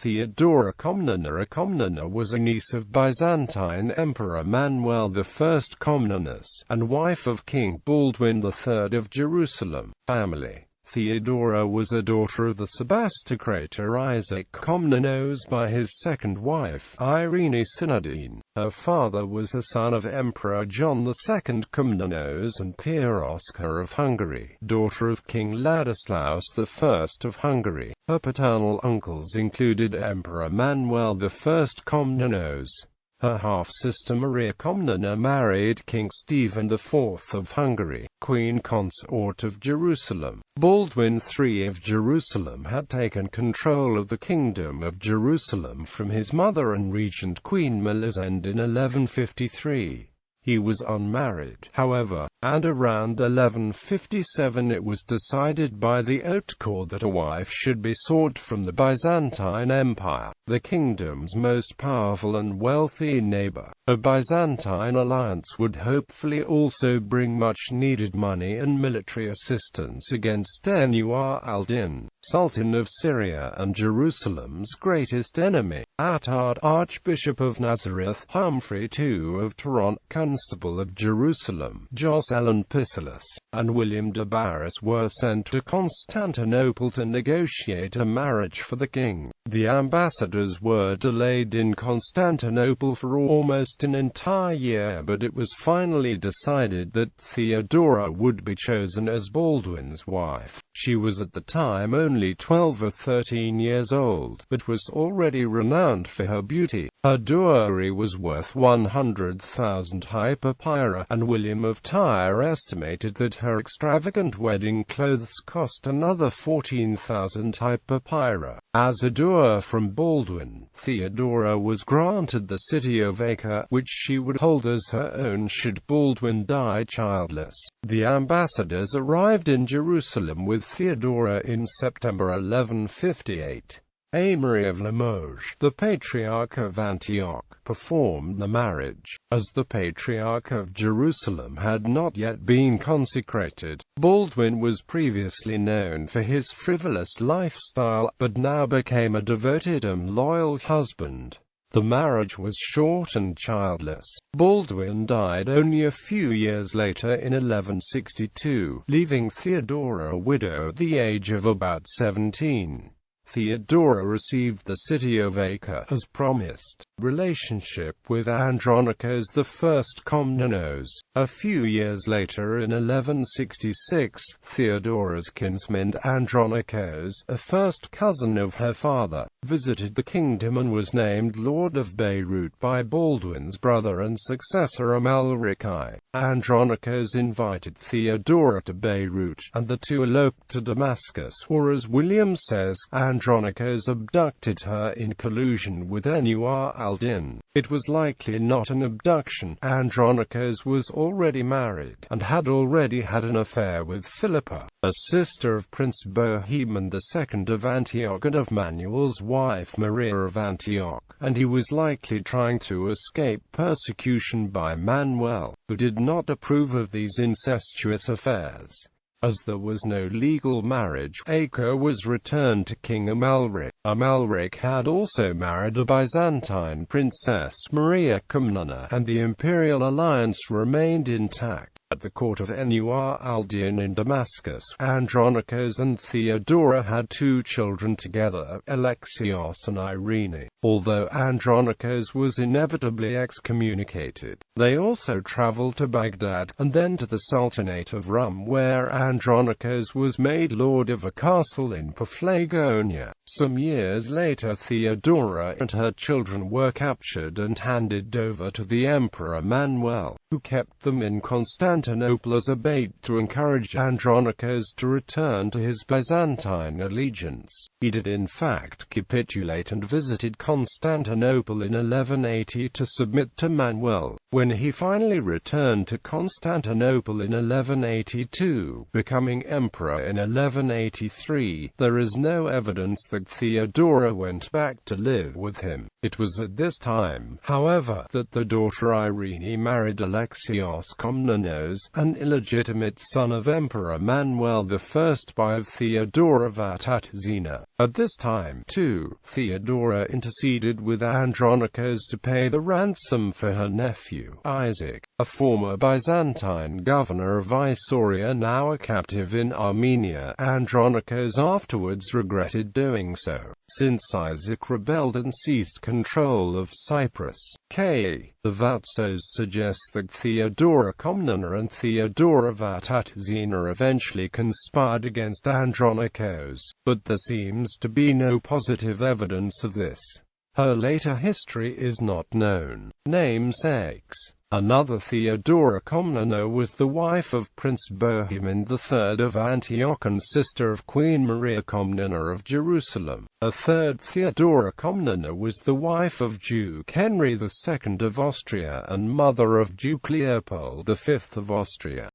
Theodora Komnene. Komnena was a niece of Byzantine Emperor Manuel I Comnenus, and wife of King Baldwin III of Jerusalem. Family. Theodora was a daughter of the Sebastocrator Isaac Comnenus by his second wife, Irene Synodine. Her father was a son of Emperor John II Comnenus and Peroska of Hungary, daughter of King Ladislaus I of Hungary. Her paternal uncles included Emperor Manuel I Comnenus. Her half-sister Maria Comnena married King Stephen IV of Hungary, Queen Consort of Jerusalem. Baldwin III of Jerusalem had taken control of the Kingdom of Jerusalem from his mother and regent Queen Melisende in 1153. He was unmarried, however, and around 1157 it was decided by the Haute Cour that a wife should be sought from the Byzantine Empire, the kingdom's most powerful and wealthy neighbor. A Byzantine alliance would hopefully also bring much-needed money and military assistance against Nur al-Din, Sultan of Syria and Jerusalem's greatest enemy. Attard, Archbishop of Nazareth, Humphrey II of Toronto, Constable of Jerusalem, Jocelyn Piscellus, and William de Barras were sent to Constantinople to negotiate a marriage for the king. The ambassadors were delayed in Constantinople for almost an entire year, but it was finally decided that Theodora would be chosen as Baldwin's wife. She was at the time only 12 or 13 years old, but was already renowned for her beauty. Her dowry was worth 100,000 hyperpyra, and William of Tyre estimated that her extravagant wedding clothes cost another 14,000 hyperpyra. As a dower from Baldwin, Theodora was granted the city of Acre, which she would hold as her own should Baldwin die childless. The ambassadors arrived in Jerusalem with Theodora in September 1158. Amory of Limoges, the Patriarch of Antioch, performed the marriage. As the Patriarch of Jerusalem had not yet been consecrated, Baldwin was previously known for his frivolous lifestyle, but now became a devoted and loyal husband. The marriage was short and childless. Baldwin died only a few years later in 1162, leaving Theodora a widow at the age of about 17. Theodora received the city of Acre as promised. Relationship with Andronicus I Comnenus. A few years later in 1166, Theodora's kinsman Andronicus, a first cousin of her father, visited the kingdom and was named Lord of Beirut by Baldwin's brother and successor Amalric I. Andronicus invited Theodora to Beirut, and the two eloped to Damascus, or as William says, Andronicus abducted her in collusion with Nur al-Din. It was likely not an abduction. Andronicus was already married, and had already had an affair with Philippa, a sister of Prince Bohemond II of Antioch and of Manuel's wife Maria of Antioch, and he was likely trying to escape persecution by Manuel, who did not approve of these incestuous affairs. As there was no legal marriage, Acre was returned to King Amalric. Amalric had also married a Byzantine princess, Maria Komnene, and the imperial alliance remained intact. At the court of Nur al-Din in Damascus, Andronicus and Theodora had two children together, Alexios and Irene. Although Andronicus was inevitably excommunicated, they also traveled to Baghdad, and then to the Sultanate of Rum, where Andronicus was made lord of a castle in Paphlagonia. Some years later Theodora and her children were captured and handed over to the Emperor Manuel, who kept them in Constantinople as a bait to encourage Andronicus to return to his Byzantine allegiance. He did in fact capitulate and visited Constantinople in 1180 to submit to Manuel. When he finally returned to Constantinople in 1182, becoming emperor in 1183, there is no evidence that Theodora went back to live with him. It was at this time, however, that the daughter Irene married Alexios Komnenos, an illegitimate son of Emperor Manuel I by Theodora Vatatzina. At this time, too, Theodora interceded with Andronicus to pay the ransom for her nephew, Isaac, a former Byzantine governor of Isauria now a captive in Armenia. Andronicus afterwards regretted doing so, since Isaac rebelled and seized control of Cyprus. The Vatsos suggest that Theodora Komnene and Theodora Vatatzina eventually conspired against Andronicus, but there seems to be no positive evidence of this. Her later history is not known. Namesakes. Another Theodora Komnene was the wife of Prince Bohemond III of Antioch and sister of Queen Maria Comnena of Jerusalem. A third Theodora Komnene was the wife of Duke Henry II of Austria and mother of Duke Leopold V of Austria.